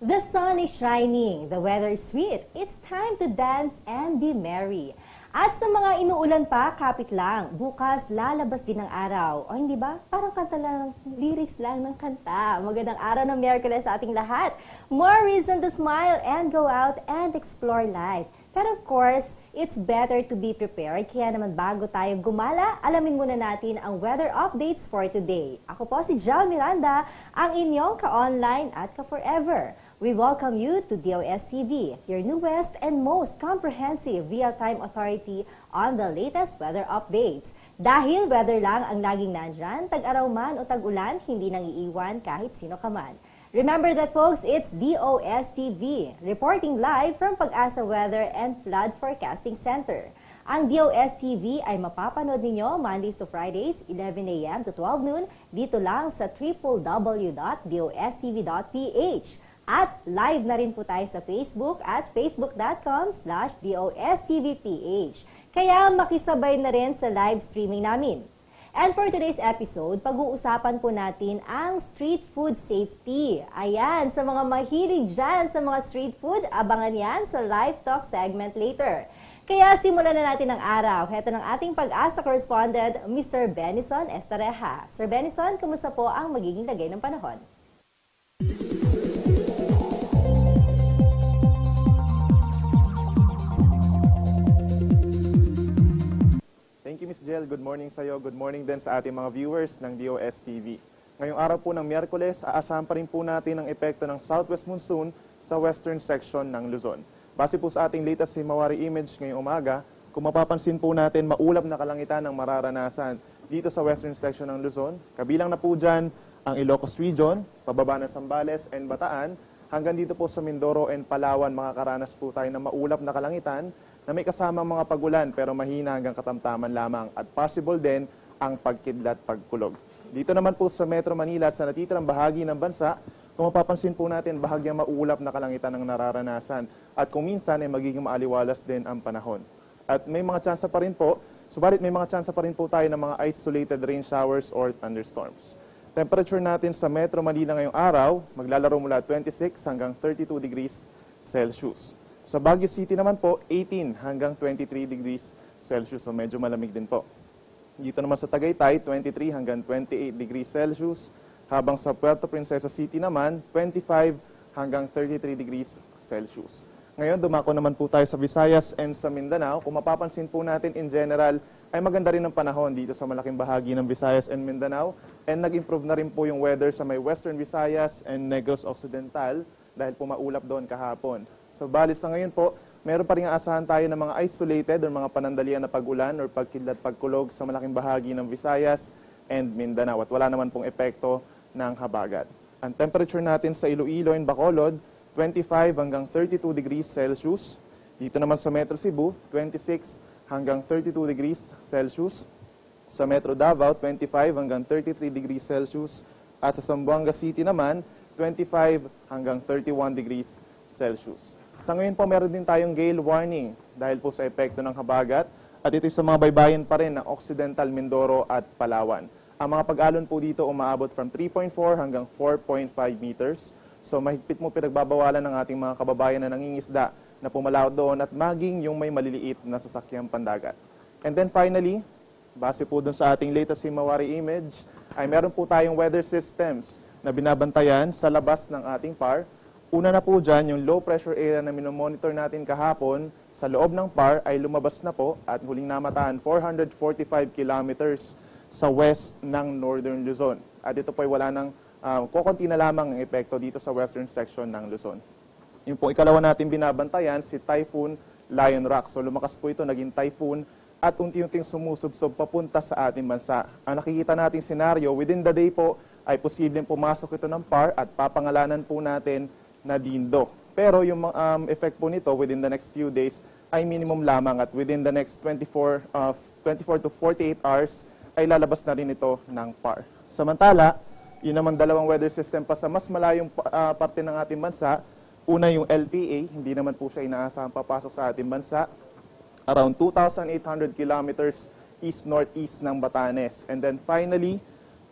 The sun is shining, the weather is sweet, it's time to dance and be merry. At sa mga inuulan pa, kapit lang, bukas lalabas din ang araw. O hindi ba? Parang kanta lang, lyrics lang ng kanta. Magandang araw ng Miyerkules sa ating lahat. More reason to smile and go out and explore life. Pero of course, it's better to be prepared. Kaya naman bago tayo gumala, alamin muna natin ang weather updates for today. Ako po si Jal Miranda, ang inyong ka-online at ka-forever. We welcome you to DOS-TV, your newest and most comprehensive real-time authority on the latest weather updates. Dahil weather lang ang laging nandyan, tag-araw man o tag-ulan, hindi nang iiwan kahit sino ka man. Remember that folks, it's DOS-TV, reporting live from Pag-asa Weather and Flood Forecasting Center. Ang DOS-TV ay mapapanood ninyo Mondays to Fridays, 11 a.m. to 12 noon, dito lang sa www.dostv.ph. At live na rin po tayo sa Facebook at facebook.com/DOSTVPH. Kaya makisabay na rin sa live streaming namin. And for today's episode, pag-uusapan po natin ang street food safety. Ayan, sa mga mahilig dyan sa mga street food, abangan yan sa live talk segment later. Kaya simulan na natin ang araw. Heto ng ating Pag-asa correspondent, Mr. Benison Estareja. Sir Benison, kumusta po ang magiging lagay ng panahon? Thank you, Ms. Jel. Good morning sa iyo. Good morning din sa ating mga viewers ng DOS-TV. Ngayong araw po ng Miyerkules, aasahan pa rin po natin ang epekto ng southwest monsoon sa western section ng Luzon. Base po sa ating latest Himawari image ngayong umaga, kung mapapansin po natin, maulap na kalangitan ang mararanasan dito sa western section ng Luzon. Kabilang na po dyan ang Ilocos Region, pababa ng Zambales and Bataan, hanggang dito po sa Mindoro and Palawan, makakaranas po tayo ng maulap na kalangitan na may kasamang mga pagulan pero mahina hanggang katamtaman lamang at possible din ang pagkidlat pagkulog. Dito naman po sa Metro Manila sa natitirang bahagi ng bansa, kung mapapansin po natin bahagyang maulap na kalangitan ang nararanasan at kung minsan ay magiging maaliwalas din ang panahon. At may mga tsansa pa rin po, subalit may mga tsansa pa rin po tayo ng mga isolated rain showers or thunderstorms. Temperature natin sa Metro Manila ngayong araw, maglalaro mula 26 hanggang 32 degrees Celsius. Sa Baguio City naman po, 18 hanggang 23 degrees Celsius, so medyo malamig din po. Dito naman sa Tagaytay, 23 hanggang 28 degrees Celsius, habang sa Puerto Princesa City naman, 25 hanggang 33 degrees Celsius. Ngayon, dumako naman po tayo sa Visayas and sa Mindanao. Kung mapapansin po natin in general, ay maganda rin ang panahon dito sa malaking bahagi ng Visayas and Mindanao. And nag-improve na rin po yung weather sa may Western Visayas and Negros Occidental dahil po maulap doon kahapon. So, balit sa ngayon po, meron pa rin asahan tayo ng mga isolated o mga panandalian na pag-ulan or pagkidlat pagkulog sa malaking bahagi ng Visayas and Mindanao at wala naman pong epekto ng habagat. Ang temperature natin sa Iloilo and Bacolod, 25 hanggang 32 degrees Celsius. Dito naman sa Metro Cebu, 26 hanggang 32 degrees Celsius. Sa Metro Davao, 25 hanggang 33 degrees Celsius. At sa Zamboanga City naman, 25 hanggang 31 degrees Celsius. Sa ngayon po, meron din tayong gale warning dahil po sa epekto ng habagat at ito sa mga baybayin pa rin ng Occidental Mindoro at Palawan. Ang mga pag-alon po dito umaabot from 3.4 hanggang 4.5 meters. So mahigpit mo pinagbabawalan ng ating mga kababayan na nangingisda na pumalaot doon at maging yung may maliliit na sasakyang pandagat. And then finally, base po dun sa ating latest Himawari image, ay meron po tayong weather systems na binabantayan sa labas ng ating PAR. Una na po dyan, yung low pressure area na minomonitor natin kahapon sa loob ng PAR ay lumabas na po at huling namataan 445 kilometers sa west ng Northern Luzon. At ito po ay wala nang kukunti na lamang ang epekto dito sa western section ng Luzon. Yung po ikalawa natin binabantayan, si Typhoon Lion Rock. So lumakas po ito, naging typhoon at unti-unting sumusubsob papunta sa ating bansa. Ang nakikita nating senaryo, within the day po ay posibleng pumasok ito ng PAR at papangalanan po natin na Dindo. Pero yung effect po nito within the next few days ay minimum lamang at within the next 24 to 48 hours ay lalabas na rin ito ng PAR. Samantala, yun naman dalawang weather system pa sa mas malayong parte ng ating bansa. Una yung LPA, hindi naman po siya inaasahang papasok sa ating bansa. Around 2,800 kilometers east-northeast ng Batanes. And then finally,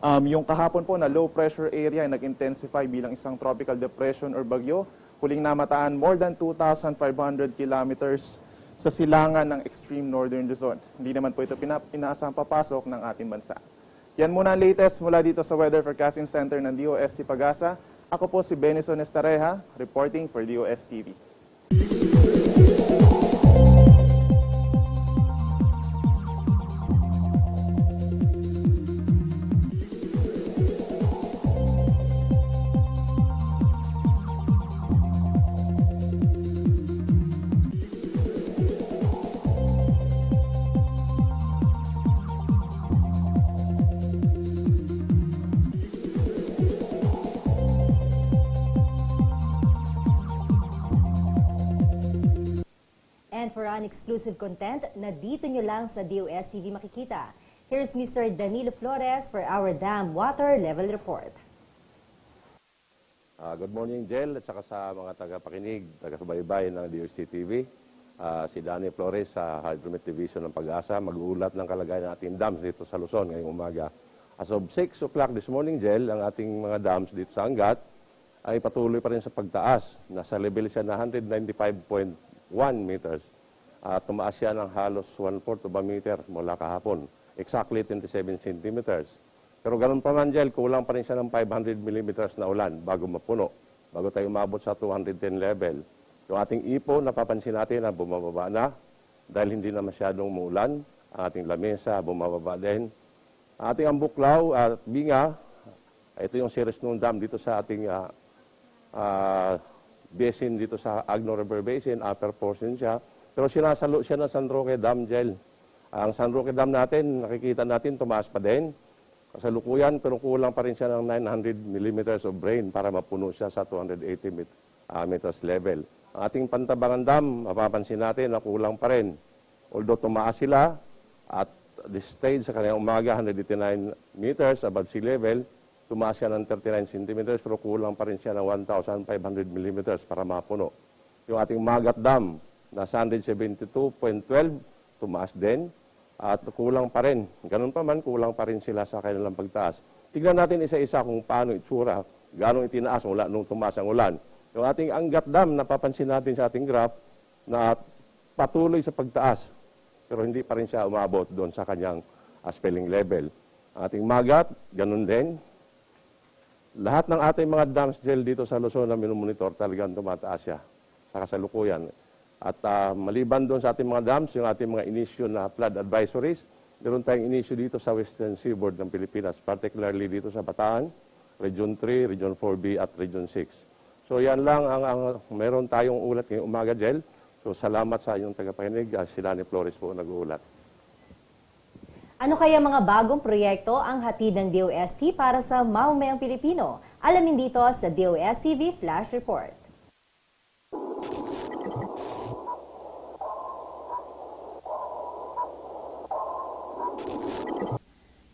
yung kahapon po na low pressure area ay nag-intensify bilang isang tropical depression or bagyo huling namataan more than 2,500 kilometers sa silangan ng extreme northern Luzon. Hindi naman po ito inaasang papasok ng ating bansa. Yan muna ang latest mula dito sa Weather Forecasting Center ng DOST Pag-asa. Ako po si Benison Estareja, reporting for DOS TV. And for an exclusive content na dito nyo lang sa DOS TV makikita, here's Mr. Danilo Flores for our dam water level report. Good morning, Jel, at saka sa mga tagapakinig, taga-subaybay ng DOST TV. Si Danny Flores sa Hydromet Division ng Pag-asa, mag-uulat ng kalagayan ng ating dams dito sa Luzon ngayong umaga. As of 6 o'clock this morning, Jel, ang ating mga dams dito sa Angat ay patuloy pa rin sa pagtaas. Nasa level siya na 195.1 meters. Tumaas siya ng halos 1/4 of a meter mula kahapon. Exactly 27 centimeters. Pero ganun pa man, Jel, kulang pa rin siya ng 500 millimeters na ulan bago mapuno, bago tayo umabot sa 210 level. Yung ating ipo, napapansin natin na bumababa na dahil hindi na masyadong umulan. Ang ating lamesa, bumababa din. Ang ating ambuklaw at binga, ito yung Sirisnong Dam dito sa ating basin dito sa Agno River Basin, upper portion siya. Pero sinasalo siya ng San Roque Dam, Jel. Ang San Roque Dam natin, nakikita natin, tumaas pa din. Kasalukuyan, pero kulang pa rin siya ng 900 millimeters of rain para mapuno siya sa 280 meters level. Ang ating Pantabangan Dam, mapapansin natin na kulang pa rin. Although tumaas sila at this stage sa kanyang umaga, 189 meters above sea level, tumaas siya ng 39 centimeters pero kulang pa rin siya ng 1,500 millimeters para mapuno. Yung ating Magat Dam, nasa 172.12, tumaas din. At kulang pa rin. Ganun pa man, kulang pa rin sila sa kanilang pagtaas. Tignan natin isa-isa kung paano itsura, gano'ng itinaas mula nung tumaas ang ulan. Yung ating Angat Dam, napapansin natin sa ating graph, na patuloy sa pagtaas. Pero hindi pa rin siya umabot doon sa kanyang spelling level. Ating Magat, ganun din. Lahat ng ating mga dams, Jel, dito sa Luzon na minumonitor, talagang tumataas siya sa kasalukuyan. At maliban doon sa ating mga dams, yung ating mga inisyu na flood advisories, meron tayong inisyu dito sa Western Seaboard ng Pilipinas, particularly dito sa Bataan, Region 3, Region 4B at Region 6. So yan lang ang meron tayong ulat ngayong umaga, Jel. So salamat sa inyong tagapakinig. Si Danny Flores po nag-uulat. Ano kaya mga bagong proyekto ang hatid ng DOST para sa mamamayang Pilipino? Alamin dito sa DOS TV Flash Report.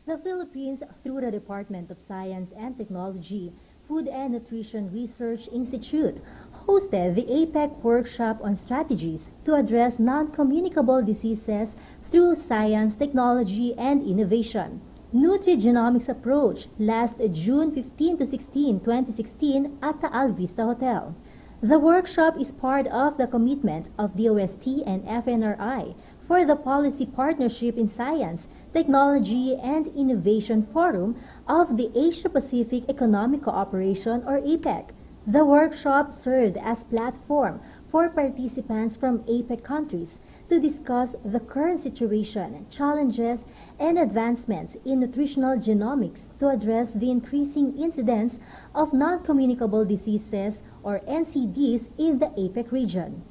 The Philippines, through the Department of Science and Technology, Food and Nutrition Research Institute, hosted the APEC workshop on strategies to address non-communicable diseases through science, technology, and innovation. Nutrigenomics approach last June 15 to 16, 2016 at the Alvista Hotel. The workshop is part of the commitment of DOST and FNRI for the Policy Partnership in Science, Technology and Innovation Forum of the Asia-Pacific Economic Cooperation or APEC. The workshop served as platform for participants from APEC countries to discuss the current situation, challenges, and advancements in nutritional genomics to address the increasing incidence of non-communicable diseases or NCDs in the APEC region.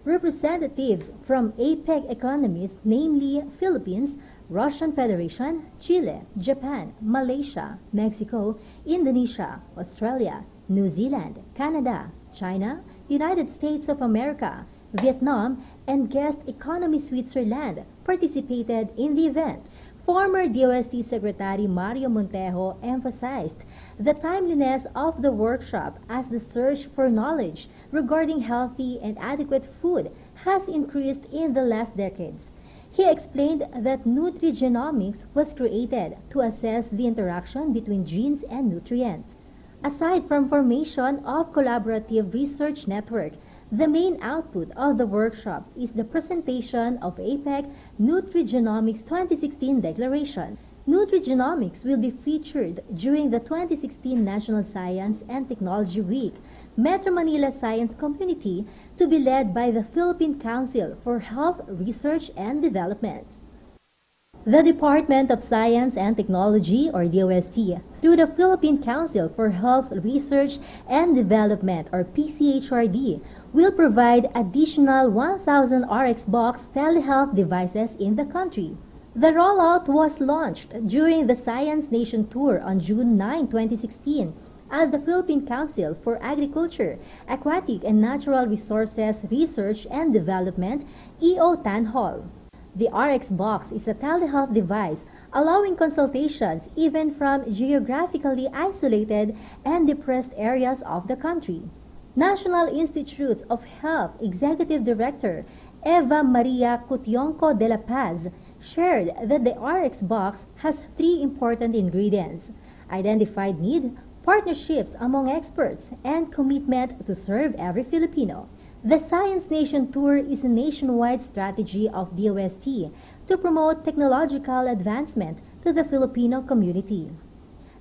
Representatives from APEC economies, namely Philippines, Russian Federation, Chile, Japan, Malaysia, Mexico, Indonesia, Australia, New Zealand, Canada, China, United States of America, Vietnam, and guest economy Switzerland participated in the event. Former DOST Secretary Mario Montejo emphasized the timeliness of the workshop as the search for knowledge regarding healthy and adequate food has increased in the last decades. He explained that nutrigenomics was created to assess the interaction between genes and nutrients. Aside from formation of collaborative research network, the main output of the workshop is the presentation of APEC Nutrigenomics 2016 Declaration. Nutrigenomics will be featured during the 2016 National Science and Technology Week, Metro Manila Science Community, to be led by the Philippine Council for Health Research and Development. The Department of Science and Technology, or DOST, through the Philippine Council for Health Research and Development, or PCHRD, will provide additional 1,000 RxBox telehealth devices in the country. The rollout was launched during the Science Nation Tour on June 9, 2016, at the Philippine Council for Agriculture, Aquatic and Natural Resources Research and Development, EO Tan Hall. The RxBox is a telehealth device allowing consultations even from geographically isolated and depressed areas of the country. National Institutes of Health Executive Director Eva Maria Cutionco de la Paz shared that the RxBox has 3 important ingredients: identified need, partnerships among experts, and commitment to serve every Filipino. The Science Nation Tour is a nationwide strategy of DOST to promote technological advancement to the Filipino community.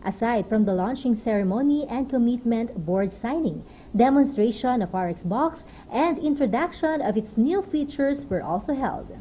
Aside from the launching ceremony and commitment board signing, demonstration of RxBox and introduction of its new features were also held.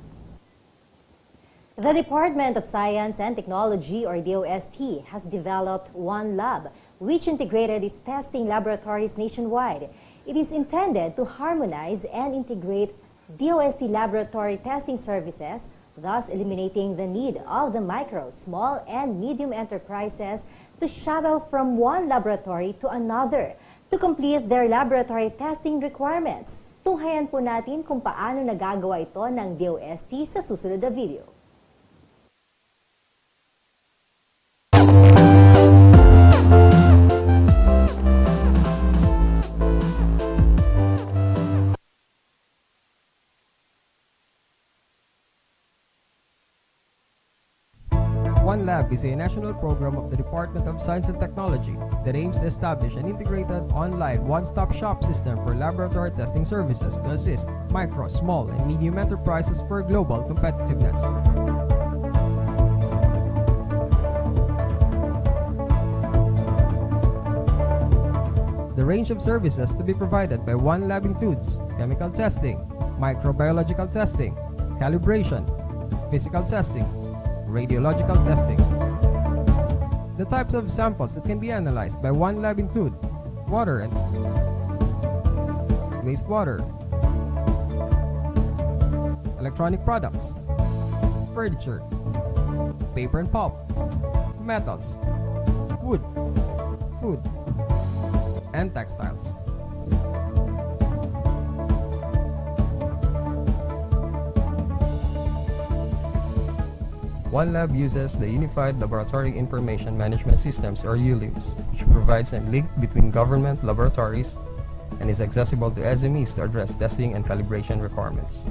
The Department of Science and Technology, or DOST, has developed One Lab, which integrated its testing laboratories nationwide. It is intended to harmonize and integrate DOST laboratory testing services, thus eliminating the need of the micro, small, and medium enterprises to shuttle from one laboratory to another to complete their laboratory testing requirements. Tunghayan po natin kung paano nagagawa ito ng DOST sa susunod na video. One Lab is a national program of the Department of Science and Technology that aims to establish an integrated online one-stop shop system for laboratory testing services to assist micro, small, and medium enterprises for global competitiveness. The range of services to be provided by One Lab includes chemical testing, microbiological testing, calibration, physical testing, radiological testing. The types of samples that can be analyzed by One Lab include water and wastewater, electronic products, furniture, paper and pulp, metals, wood, food, and textiles. One Lab uses the Unified Laboratory Information Management Systems, or ULIMS, which provides a link between government laboratories and is accessible to SMEs to address testing and calibration requirements.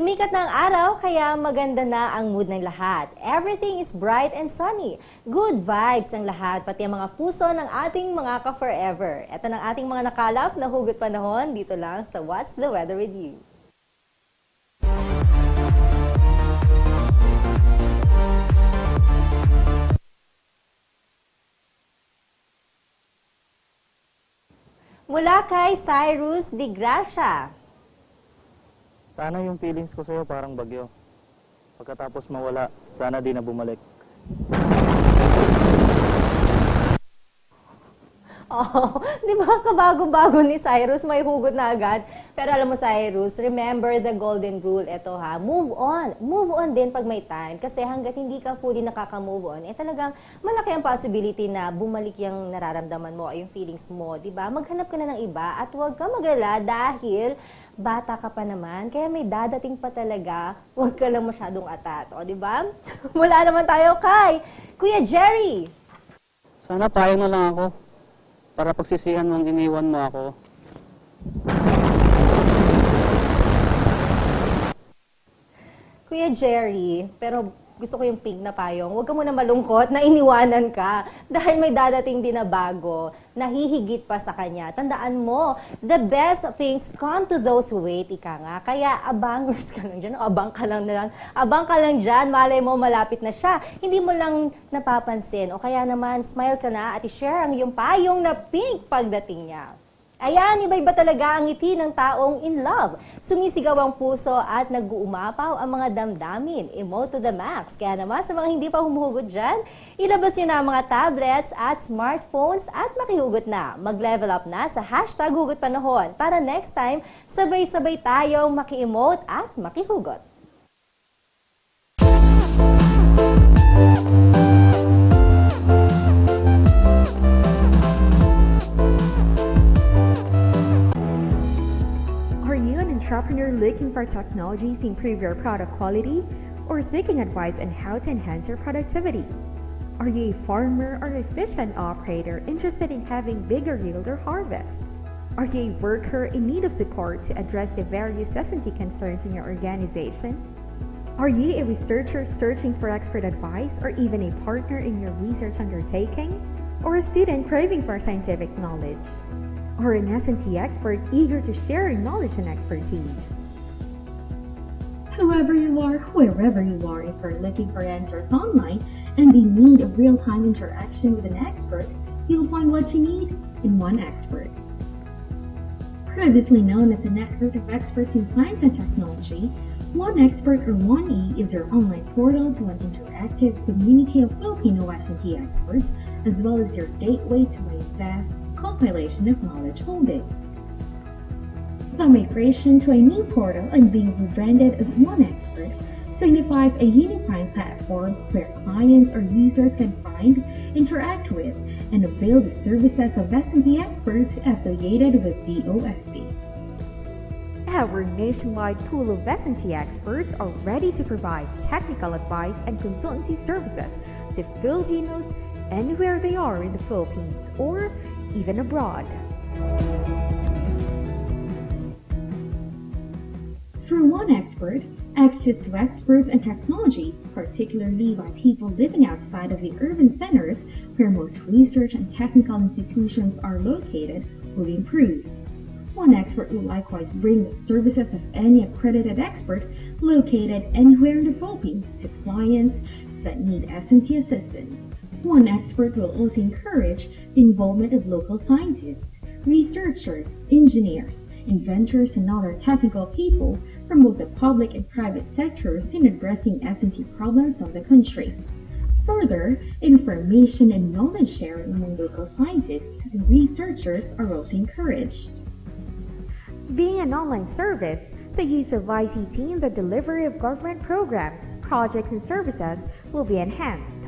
Sumikat na ang araw, kaya maganda na ang mood ng lahat. Everything is bright and sunny. Good vibes ang lahat, pati ang mga puso ng ating mga ka-forever. Ito ng ating mga nakalap na hugot panahon dito lang sa What's the Weather with You. Mula kay Cyrus de Gracia. Sana yung feelings ko sa'yo parang bagyo. Pagkatapos mawala, sana di na bumalik. Oh, di ba kabago-bago ni Cyrus, may hugot na agad. Pero alam mo Cyrus, remember the golden rule. Ito ha, move on. Move on din pag may time. Kasi hanggat hindi ka fully nakaka-move on, talagang malaki ang possibility na bumalik yung nararamdaman mo, yung feelings mo, di ba? Maghanap ka na ng iba at huwag ka maglala dahil bata ka pa naman, kaya may dadating pa talaga, huwag ka lang masyadong atat. O, di ba? Mula naman tayo kay Kuya Jerry. Sana payag na lang ako para pagsisihan mong iniwan mo ako. Kuya Jerry, pero gusto ko yung pink na payong. Huwag ka muna malungkot na iniwanan ka dahil may dadating din na bago, nahihigit pa sa kanya. Tandaan mo, the best things come to those who wait, ika nga. Kaya abangers ka lang dyan, abang ka lang dyan, malay mo malapit na siya. Hindi mo lang napapansin o kaya naman smile ka na at i-share ang iyong payong na pink pagdating niya. Ayan, iba-iba talaga ang ngiti ng taong in love. Sumisigaw ang puso at nag-uumapaw ang mga damdamin. Emote to the max. Kaya naman sa mga hindi pa humuhugot dyan, ilabas nyo na ang mga tablets at smartphones at makihugot na. Mag-level up na sa hashtag Hugot Panahon para next time, sabay-sabay tayong maki-emote at makihugot. Entrepreneur looking for technologies to improve your product quality or seeking advice on how to enhance your productivity? Are you a farmer or a fish pen operator interested in having bigger yield or harvest? Are you a worker in need of support to address the various S&T concerns in your organization? Are you a researcher searching for expert advice or even a partner in your research undertaking? Or a student craving for scientific knowledge? Or an S&T expert eager to share your knowledge and expertise? Whoever you are, wherever you are, if you're looking for answers online and in need of real-time interaction with an expert, you'll find what you need in One Expert. Previously known as a network of experts in science and technology, One Expert or 1E is your online portal to an interactive community of Filipino S&T experts, as well as your gateway to a vast compilation of knowledge holdings. The migration to a new portal and being rebranded as One Expert signifies a unifying platform where clients or users can find, interact with, and avail the services of S&T experts affiliated with DOST. Our nationwide pool of S&T experts are ready to provide technical advice and consultancy services to Filipinos anywhere they are in the Philippines or even abroad. Through One Expert, access to experts and technologies, particularly by people living outside of the urban centers where most research and technical institutions are located, will improve. One Expert will likewise bring the services of any accredited expert located anywhere in the Philippines to clients that need S&T assistance. One Expert will also encourage the involvement of local scientists, researchers, engineers, inventors, and other technical people from both the public and private sectors in addressing S&T problems of the country. Further, information and knowledge sharing among local scientists and researchers are also encouraged. Being an online service, the use of ICT in the delivery of government programs, projects, and services will be enhanced.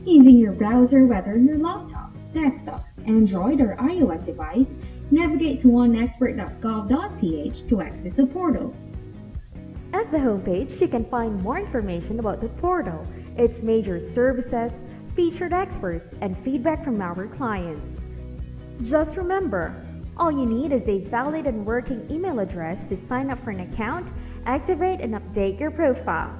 Using your browser, whether on your laptop, desktop, Android, or iOS device, navigate to oneexpert.gov.ph to access the portal. At the homepage, you can find more information about the portal, its major services, featured experts, and feedback from our clients. Just remember, all you need is a valid and working email address to sign up for an account activate and update your profile.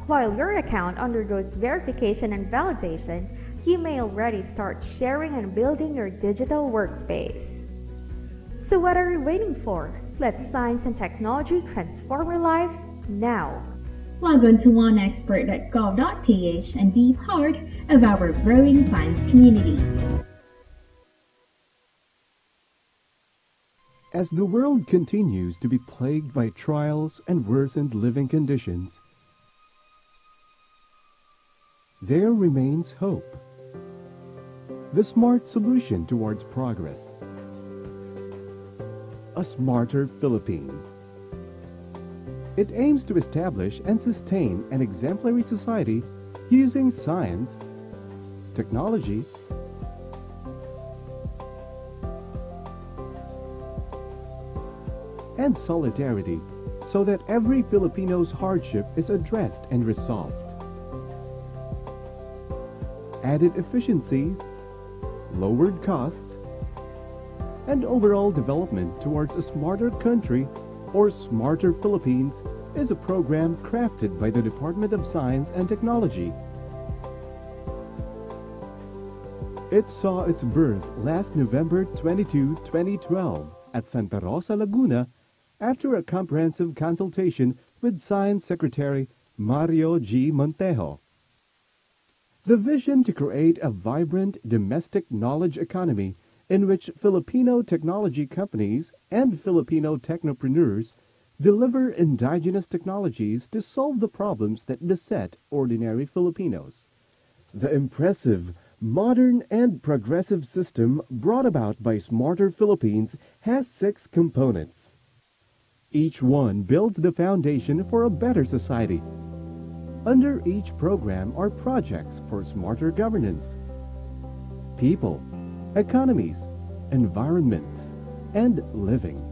While your account undergoes verification and validation, you may already start sharing and building your digital workspace. So what are you waiting for? Let science and technology transform your life now. Log on to oneexpert.gov.ph and be part of our growing science community. As the world continues to be plagued by trials and worsened living conditions, there remains hope. The smart solution towards progress. A smarter Philippines. It aims to establish and sustain an exemplary society using science, technology, and solidarity so that every Filipino's hardship is addressed and resolved. Added efficiencies, lowered costs, and overall development towards a smarter country or Smarter Philippines is a program crafted by the Department of Science and Technology. It saw its birth last November 22, 2012 at Santa Rosa, Laguna after a comprehensive consultation with Science Secretary Mario G. Montejo. The vision to create a vibrant domestic knowledge economy in which Filipino technology companies and Filipino technopreneurs deliver indigenous technologies to solve the problems that beset ordinary Filipinos. The impressive, modern, and progressive system brought about by Smarter Philippines has 6 components. Each one builds the foundation for a better society. Under each program are projects for smarter governance, people, economies, environments, and living.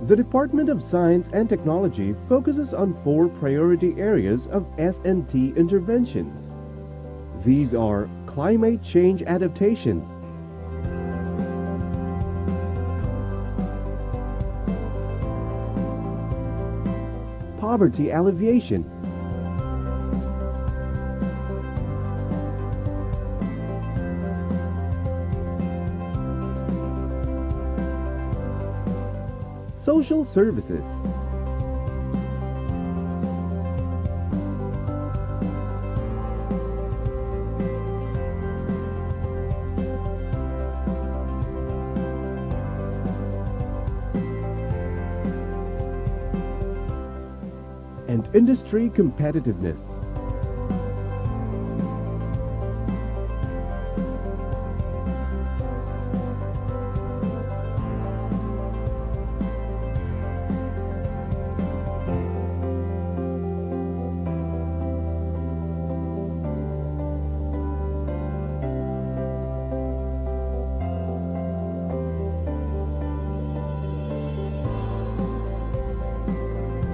The Department of Science and Technology focuses on 4 priority areas of S&T interventions. These are climate change adaptation, poverty alleviation, social services, and industry competitiveness.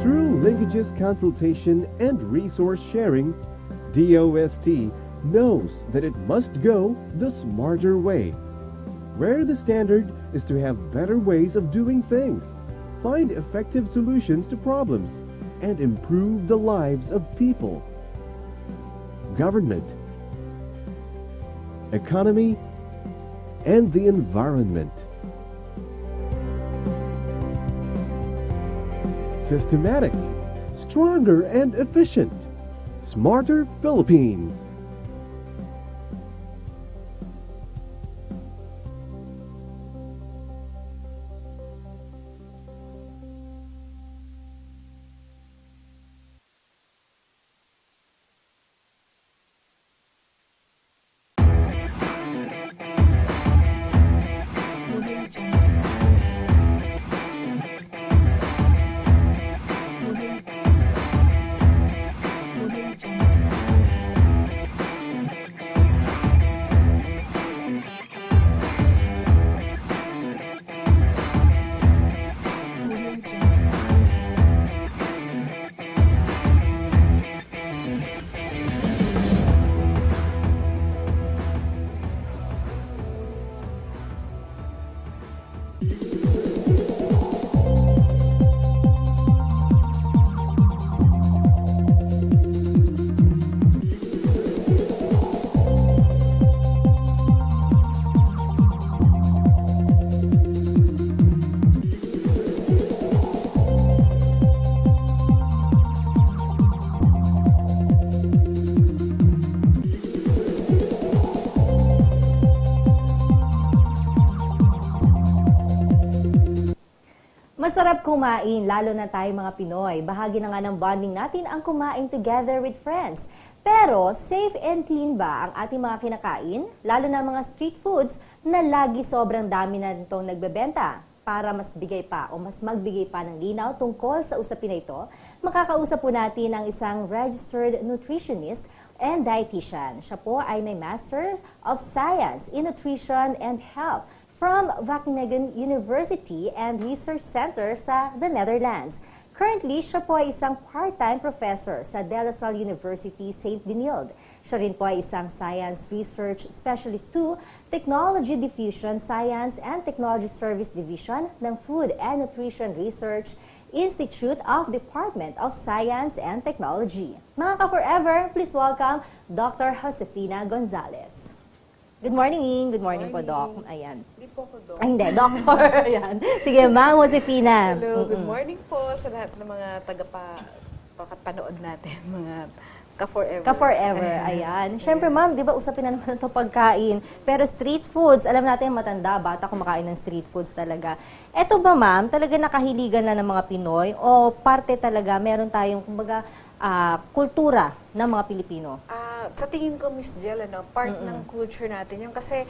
Through linkages consultation and resource sharing, DOST knows that it must go the smarter way, where the standard is to have better ways of doing things, find effective solutions to problems, and improve the lives of people. Government, economy, and the environment. Systematic, stronger and efficient. Smarter Philippines. Masarap kumain, lalo na tayo mga Pinoy. Bahagi na nga ng bonding natin ang kumain together with friends. Pero, safe and clean ba ang ating mga kinakain? Lalo na mga street foods na lagi sobrang dami na itong nagbebenta. Para mas bigay pa o mas magbigay pa ng linaw tungkol sa usapin na ito, makakausap po natin ang isang registered nutritionist and dietitian. Siya po ay may Master of Science in Nutrition and Health from Wageningen University and Research Center sa the Netherlands. Currently, siya po ay isang part-time professor sa De La Salle University, St. Benilde. Siya rin po ay isang Science Research Specialist 2, Technology Diffusion Science and Technology Service Division ng Food and Nutrition Research Institute of Department of Science and Technology. Mga ka-forever, please welcome Dr. Josefina Gonzalez. Good morning. Good morning po, Doc. Ayan. Hindi po ako, Doc. Ay, hindi. Doctor. Ayan. Sige, Ma'am Josefina. Hello. Good morning po sa lahat ng mga tagapanood natin, mga ka-forever. Ka-forever. Ayan. Siyempre, Ma'am, di ba usapin na naman ito pagkain. Pero street foods, alam natin matanda, bata kumakain ng street foods talaga. Eto ba, Ma'am, talaga nakahiligan na ng mga Pinoy o parte talaga, meron tayong, kumbaga, kultura ng mga Pilipino? Sa tingin ko, Miss Jel, part ng culture natin yun. Kasi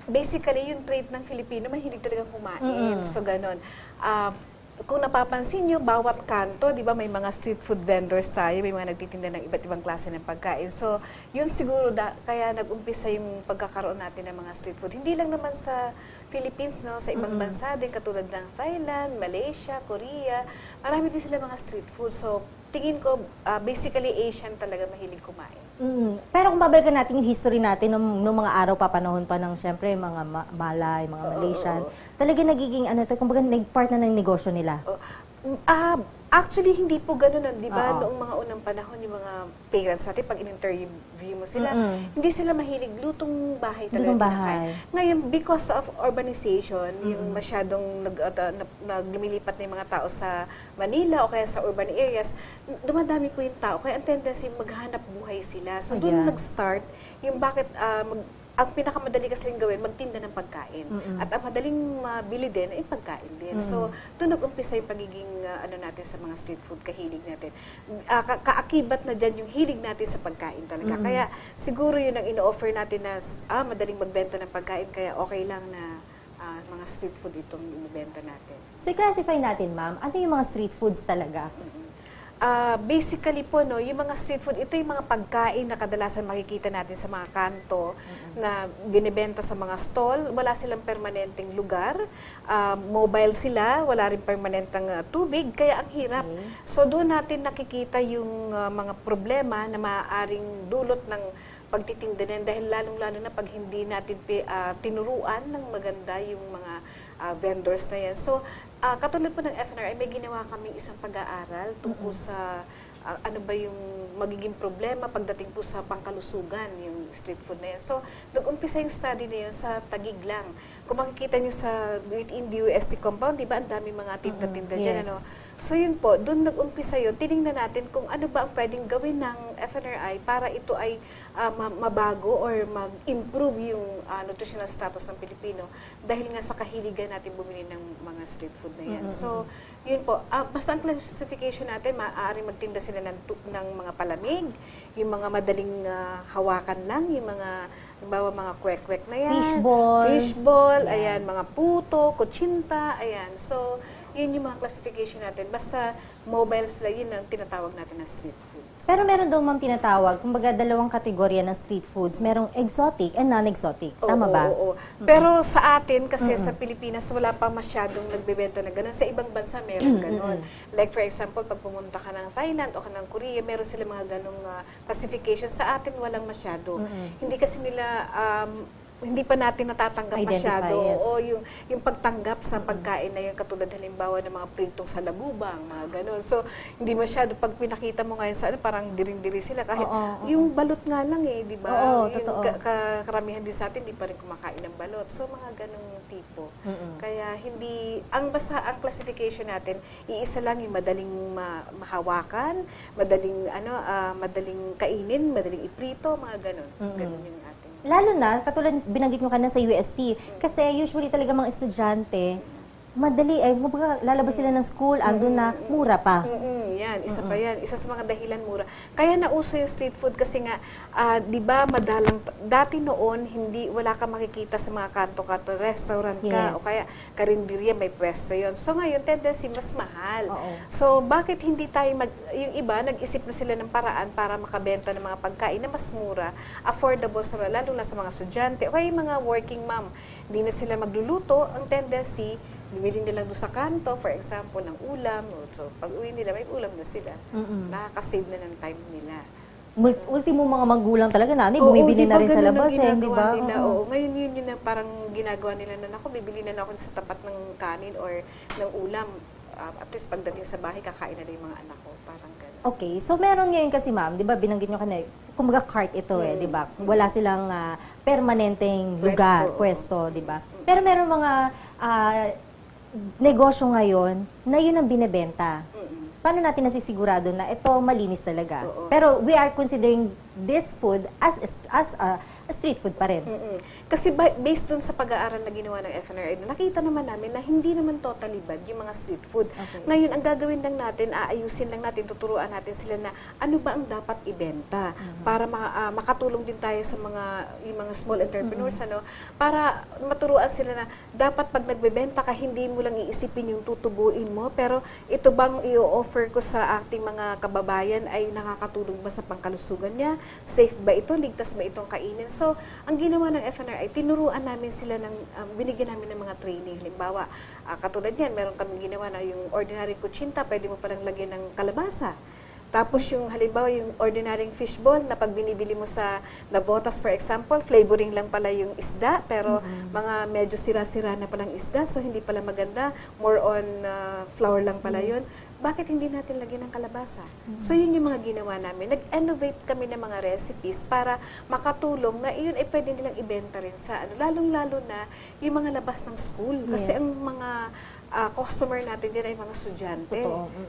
basically, yung trait ng Filipino, mahilig talaga kumain. So, ganun. Kung napapansin nyo, bawat kanto, di ba, may mga street food vendors tayo, may mga nagtitinda ng iba't ibang klase ng pagkain. So, yun siguro, kaya nag-umpisa yung pagkakaroon natin ng mga street food. Hindi lang naman sa Philippines, no, sa ibang bansa din, katulad ng Thailand, Malaysia, Korea, marami din sila mga street food. So, tingin ko, basically Asian talaga mahilig kumain. Pero kung babalikan natin yung history natin nung mga araw pa, panahon pa ng syempre mga Malay, mga Malaysian, talaga nagiging kumbaga part na ng negosyo nila. Actually, hindi po gano'n, di ba? Noong mga unang panahon, yung mga parents natin, pag in-interview mo sila, hindi sila mahilig lutong bahay talaga. Lutong bahay. Ngayon, because of urbanization, yung masyadong lumilipat na yung mga tao sa Manila o kaya sa urban areas, dumadami po yung tao. Kaya ang tendency, maghanap buhay sila. So, doon nag-start yung bakit ang pinakamadali kasi gawin, magtinda ng pagkain. At ang madaling mabili din ay pagkain din. So, doon nag-umpisa yung pagiging natin sa mga street food, kahilig natin. Kaakibat na dyan yung hilig natin sa pagkain talaga. Kaya siguro yun ang ino-offer natin na madaling magbenta ng pagkain, kaya okay lang na mga street food itong ibibenta natin. So, i-classify natin, Ma'am, ano yung mga street foods talaga? Basically po, no, yung mga street food, ito yung mga pagkain na kadalasan makikita natin sa mga kanto na binibenta sa mga stall. Wala silang permanenteng lugar. Mobile sila, wala rin permanenteng tubig, kaya ang hirap. So doon natin nakikita yung mga problema na maaaring dulot ng pagtitinda din dahil lalong-lalo na pag hindi natin tinuruan ng maganda yung mga vendors na yan. So, katulad po ng FNRI, may ginawa kami isang pag-aaral tungkol sa ano ba yung magiging problema pagdating po sa pangkalusugan, yung street food na yan. So, nag-umpisa yung study na yun sa Taguig lang. Kung makikita nyo sa within the UST compound, di ba, ang dami mga tinda-tinda dyan, ano? So yun po, doon nag-umpisa yun. Tinignan natin kung ano ba ang pwedeng gawin ng FNRI para ito ay mabago or mag-improve yung nutritional status ng Pilipino dahil nga sa kahiligan natin bumili ng mga street food na yan. So, yun po. Basta ang classification natin, maaaring magtinda sila ng mga palamig, yung mga madaling hawakan lang, yung mga halimbawa mga kwek-kwek na yan. Fishball, ayan, mga puto, kutsinta, ayan. So, yun yung mga classification natin. Basta mobile sila, yun ang tinatawag natin na street foods. Pero meron daw, Ma'am, tinatawag, kumbaga dalawang kategorya ng street foods. Merong exotic and non-exotic. Tama ba? Oo. Pero sa atin, kasi sa Pilipinas, wala pa masyadong nagbebenta na gano'n. Sa ibang bansa, meron gano'n. Like for example, pag pumunta ka ng Thailand o ka ng Korea, meron sila mga gano'ng classification. Sa atin, walang masyado. Hindi kasi nila hindi pa natin natatanggap masyado. O yung pagtanggap sa pagkain na yung katulad halimbawa ng mga pritong salabubang, mga ganun. So, hindi masyado pag pinakita mo ngayon sa parang diring-diri sila. Kahit yung balot nga lang di ba? Karamihan din sa atin, hindi pa rin kumakain ng balot. So, mga ganung tipo. Kaya hindi, ang classification natin, iisa lang yung madaling mahawakan, madaling kainin, madaling iprito, mga ganun. Ganun yung ating. Lalo na, katulad binanggit mo kanina sa UST, kasi usually talaga mga estudyante, madali lalabas sila ng school, andun na, mura pa. Yan, isa pa yan. Isa sa mga dahilan mura. Kaya nauso yung street food kasi nga, di ba madalang, dati noon, wala ka makikita sa mga kanto-kanto, restaurant ka, Yes. o kaya karinderya, may pwesto yon. So ngayon, tendency, mas mahal. Oo. So bakit hindi tayo, yung iba, nag-isip na sila ng paraan para makabenta ng mga pagkain na mas mura, affordable sa lalo na sa mga estudyante, o kaya yung mga working mom. Hindi na sila magluluto, ang tendency, bumili nila doon sa kanto, for example, ng ulam. So, pag uwi nila, may ulam na sila. Nakaka-save na ng time nila. Ultimo mga magulang talaga, bumibili na rin sa labas, di ba? Oo. Ngayon yun na parang ginagawa nila na, bibili na ako sa tapat ng kanin or ng ulam. At least pagdating sa bahay, kakain na rin yung mga anak ko. Parang gano'n. Okay, so meron ngayon kasi ma'am, di ba binanggit nyo kanina, kumbaga cart ito di ba? Wala silang permanenteng lugar, pwesto, di ba? Pero meron mga negosyo ngayon na yun ang binebenta. Paano natin nasisigurado na ito malinis talaga? Pero we are considering this food as a street food pa rin. Kasi based dun sa pag-aaral na ginawa ng FNRA, nakita naman namin na hindi naman totally bad yung mga street food. Ngayon, ang gagawin lang natin, aayusin lang natin, tuturuan natin sila na ano ba ang dapat ibenta para makatulong din tayo sa yung mga small entrepreneurs, para maturuan sila na dapat pag nagbebenta ka, hindi mo lang iisipin yung tutubuin mo, pero ito bang i-offer ko sa ating mga kababayan ay nakakatulong ba sa pangkalusugan niya? Safe ba ito? Ligtas ba itong kainin? So, ang ginawa ng FNRI, tinuruan namin sila binigyan namin ng mga training. Halimbawa, katulad yan, meron kami ginawa na yung ordinary kutsinta, pwede mo palang lagyan ng kalabasa. Tapos yung halimbawa, yung ordinary fishball na pag binibili mo sa Nabotas, for example, flavoring lang pala yung isda, pero mga medyo sira-sira na palang isda, so hindi pala maganda, more on flour lang pala yun. Bakit hindi natin lagyan ng kalabasa? So yun yung mga ginawa namin. Nag-innovate kami ng mga recipes para makatulong na yun ay pwede nilang ibenta rin sa lalong-lalo na yung mga labas ng school. Kasi ang mga customer natin din ay mga estudyante.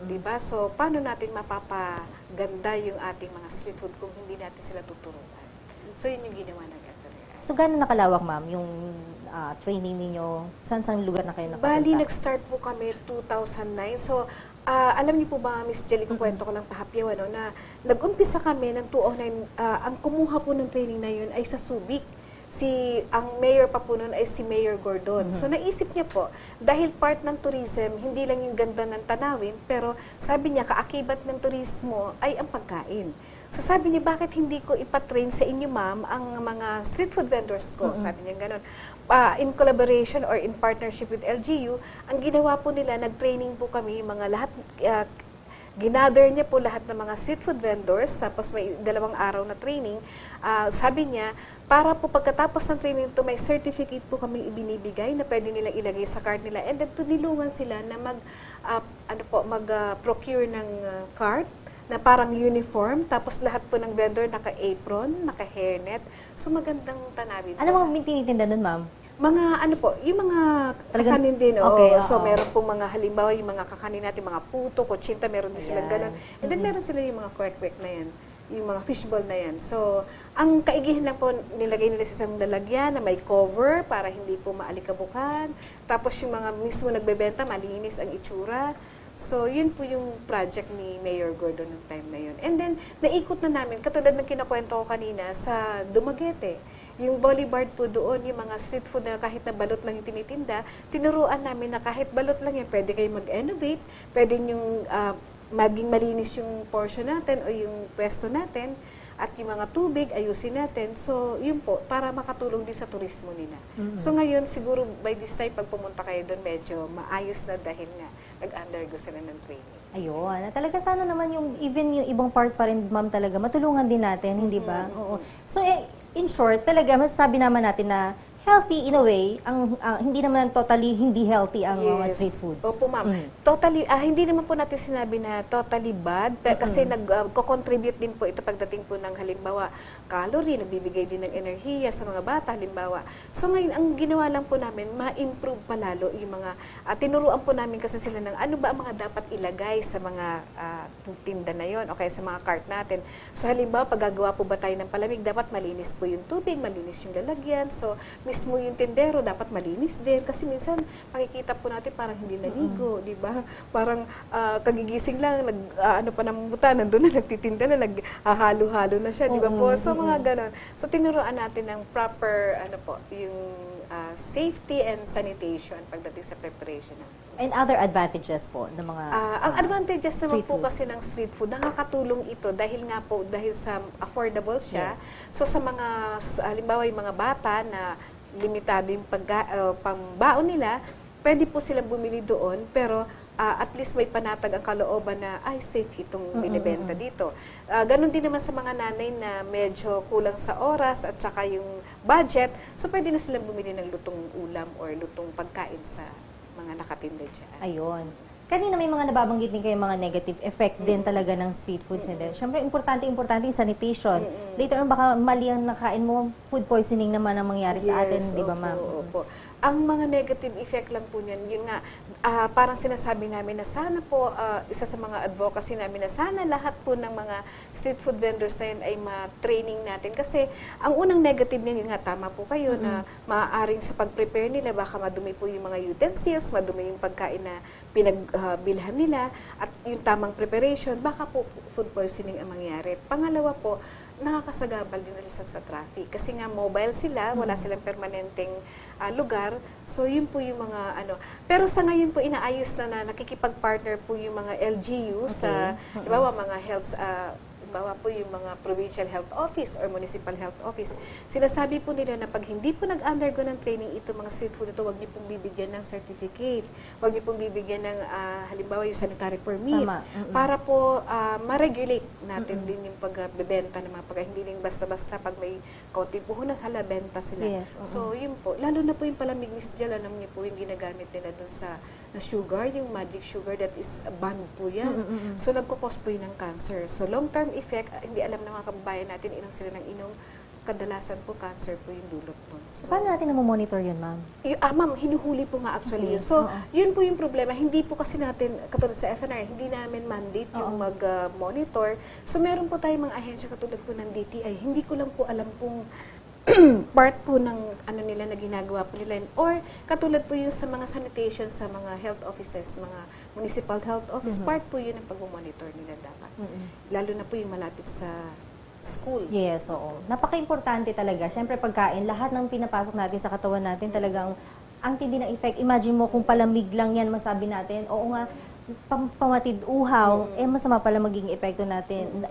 Diba? So paano natin mapapaganda yung ating mga street food kung hindi natin sila tuturuan? So yun yung ginawa ng FNRI. So gano'n nakalawak ma'am yung training ninyo? Saan lugar na kayo nakapunta? Bali, nag-start po kami 2009. So alam niyo po ba, Miss Jelly, kwento ko lang pahapyaw, na nag-umpisa kami ng 2009, ang kumuha po ng training na yun ay sa Subic. Ang mayor pa po nun ay si Mayor Gordon. So naisip niya po, dahil part ng tourism, hindi lang yung ganda ng tanawin, pero sabi niya, kaakibat ng turismo ay ang pagkain. So sabi niya, bakit hindi ko ipatrain sa inyo, ma'am, ang mga street food vendors ko? Sabi niya gano'n. In collaboration or in partnership with LGU, ang ginawa po nila, nag-training po kami, mga lahat, ginather niya po lahat ng mga street food vendors, tapos may 2 araw na training. Sabi niya, para po pagkatapos ng training ito, may certificate po kami ibinibigay na pwede nilang ilagay sa cart nila. And then, tunilungan sila na mag-procure ng cart na parang uniform, tapos lahat po ng vendor naka-apron, naka-hairnet. So magandang tanawin. Ano mga tinitinda nun, ma'am? Mga yung mga kakanin din. So meron pong mga halimbawa, yung mga kakanin natin, mga puto, kutsinta, meron din silang ganun. And then meron sila yung mga kwek-kwek na yan, yung mga fishball na yan. So ang kaigihan lang po, nilagay nila sa isang lalagyan na may cover para hindi po maalikabukan. Tapos yung mga mismo nagbebenta, malinis ang itsura. So, yun po yung project ni Mayor Gordon ng time na yun. And then, naikot na namin, katulad ng kinakwento ko kanina, sa Dumaguete. Yung boulevard po doon, yung mga street food na kahit na balot lang yung tinitinda, tinuruan namin na kahit balot lang yan, pwede kayong mag-innovate, pwede yung maging malinis yung portion natin o yung pwesto natin, at yung mga tubig, ayusin natin. So, yun po, para makatulong din sa turismo nila. So, ngayon, siguro by this time, pag pumunta kayo doon, medyo maayos na dahil nga nag-undergo sila ng training. Ayun. Talaga sana naman even yung ibang part pa rin, ma'am, talaga, matulungan din natin, hindi ba? Oo. So, in short, talaga, masasabi naman natin na healthy in a way, hindi naman totally hindi healthy ang mga street foods. Opo, ma'am. Totally, hindi naman po natin sinabi na totally bad, kasi nag-contribute din po ito pagdating po ng halimbawa, calorie, nagbibigay din ng enerhiya sa mga bata, halimbawa. So ngayon, ang ginawa lang po namin, ma-improve palalo yung mga, tinuruan po namin kasi sila ng ano ba ang mga dapat ilagay sa mga tinda na yon o kaya sa mga cart natin. So halimbawa, pag gagawa po ba tayo ng palamig, dapat malinis po yung tubig, malinis yung lalagyan. So, mismo yung tindero dapat malinis din. Kasi minsan, makikita po natin parang hindi naligo, di ba? Parang kagigising lang, ano pa namuta, nandun na, nagtitinda na, naghahalo-halo na siya, di ba po? So, mga ganon. So, tinuruan natin ng proper, yung safety and sanitation pagdating sa preparation. And other advantages po ng mga Ang advantages naman street po foods. kasi ng street food, nakakatulong ito dahil sa affordable siya. Yes. So sa mga, halimbawa yung mga bata na limitado yung pambaon nila, pwede po silang bumili doon, pero at least may panatag ang kalooban na, ay, safe itong binibenta dito. Ganon din naman sa mga nanay na medyo kulang sa oras at saka yung budget, so pwede na silang bumili ng lutong ulam or lutong pagkain sa mga nakatinda dyan. Ayun. Kanina may mga nababanggit din kayo mga negative effect din talaga ng street foods. Siyempre, importante yung sanitation. Later on, baka mali ang nakain mo, food poisoning naman ang mangyari sa atin, di ba ma'am? Opo. Ang mga negative effect lang po niyan, yun nga, parang sinasabi namin na sana po, isa sa mga advocacy namin na sana lahat po ng mga street food vendors na yun ay ma-training natin. Kasi ang unang negative niyan, yun nga, tama po kayo, na maaaring sa pag-prepare nila, baka madumi po yung mga utensils, madumi yung pagkain na pinagbilhan nila, at yung tamang preparation, baka po food poisoning ang mangyari. Pangalawa po, nakakasagabal din nila sa traffic. Kasi nga mobile sila, wala silang permanenteng lugar. So, yun po yung mga Pero sa ngayon po, inaayos na nakikipag-partner po yung mga LGU sa, diba, mga health, halimbawa po yung mga provincial health office or municipal health office, sinasabi po nila na pag hindi po nag-undergo ng training ito, mga street food ito, huwag niyo pong bibigyan ng certificate, huwag niyo pong bibigyan ng halimbawa yung sanitary permit, para po ma-regulate natin din yung pagbebenta ng mga pagkain, hindi lang basta-basta pag may kaunting puhunan, halabenta sila. Yes, so yun po, lalo na po yung palamig, Miss Jel, alam niyo po yung ginagamit nila dun sa na sugar, yung magic sugar, that is banned po yan. So, nagkukos po yun ng cancer. So, long-term effect, hindi alam ng mga kababayan natin, inom sila ng inom, kadalasan po cancer po yung dulot nun. So, paano natin na-monitor yun, ma'am? Ma'am, hinuhuli po nga actually yun. So, yun po yung problema. Hindi po kasi natin, katulad sa FNR, hindi namin mandate yung mag-monitor. So, meron po tayong mga ahensya katulad po ng DTI. Hindi ko lang po alam kung part po ng nila na ginagawa po nila. Or katulad po yung sa mga sanitation sa mga health offices, mga municipal health office, part po yun ang pag-monitor nila dapat. Lalo na po yung malapit sa school. Yes, oo. Napaka-importante talaga. Siyempre, pagkain, lahat ng pinapasok natin sa katawan natin talagang ang tindi ng effect. Imagine mo kung palamig lang yan, masabi natin, oo nga, pamatid uhaw, masama pala maging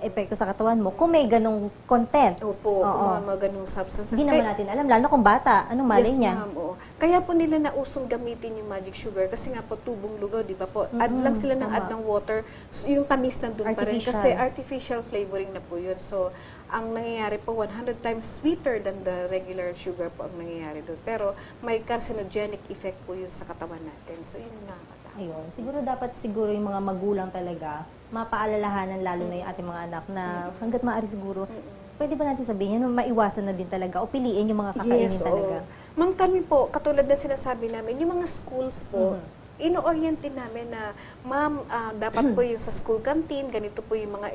epekto sa katawan mo kung may ganong content. Opo, mga ganong substances. Hindi naman natin alam, lalo kung bata, anong malay niya? Yes, ma'am, oo. Kaya po nila nausong gamitin yung magic sugar kasi nga po tubong lugaw, di ba po? Add lang sila ng add ng water, yung tamis nandun pa rin kasi artificial flavoring na po yun. So, ang nangyayari po, 100 times sweeter than the regular sugar po ang nangyayari doon. Pero may carcinogenic effect po yun sa katawan natin. So, yun na. Ayun. Siguro yung mga magulang talaga, mapaalalahanan lalo na yung ating mga anak na hanggat maaari siguro, pwede ba natin sabihin yan, maiwasan na din talaga o piliin yung mga kakainin talaga? Ma'am, kami po, katulad na sinasabi namin, yung mga schools po, ino-orient din namin na, ma'am, dapat po yung sa school canteen, ganito po yung mga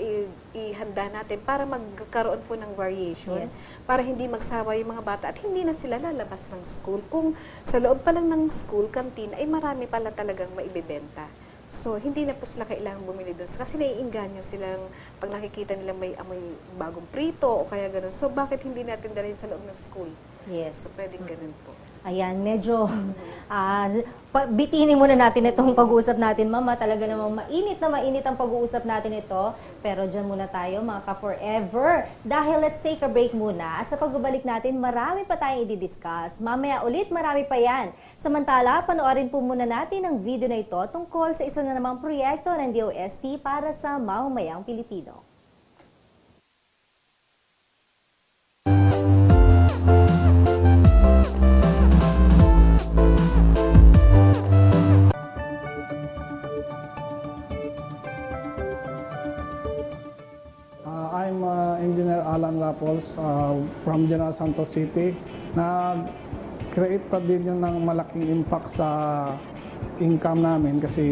ihanda natin para magkaroon po ng variation, para hindi magsawa yung mga bata at hindi na sila lalabas ng school. Kung sa loob pa lang ng school canteen ay marami pala talagang maibebenta. So, hindi na po sila kailangang bumili doon. Kasi naiinganyo silang pag nakikita nila may amoy bagong prito o kaya gano'n. So, bakit hindi natin dalhin sa loob ng school? Yes. So, pwedeng ganun po. Ayan, medyo bitinin muna natin itong pag-uusap natin, Mama. Talaga namang mainit ang pag-uusap natin ito. Pero dyan muna tayo, mga ka-forever. Dahil let's take a break muna. At sa pagbabalik natin, marami pa tayong i-discuss. Mamaya ulit, marami pa yan. Samantala, panoorin po muna natin ang video na ito tungkol sa isa na namang proyekto ng DOST para sa mamamayang Pilipino. I'm Engineer Alan Rapols from General Santos City. Nag-create pa din yun ng malaking impact sa income namin kasi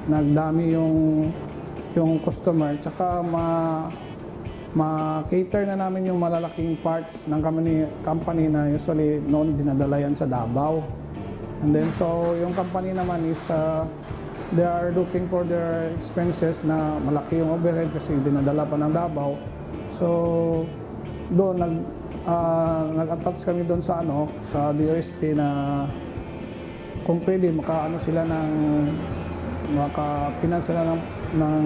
nagdami yung customer tsaka ma-cater na namin yung malalaking parts ng company na usually noon dinadala yan sa Davao. And then so yung company naman is they are looking for their expenses na malaki yung overhead kasi dinadala pa ng Davao. So doon nag-attach kami doon sa sa DOST na kung pwede makaano sila makapinan sila ng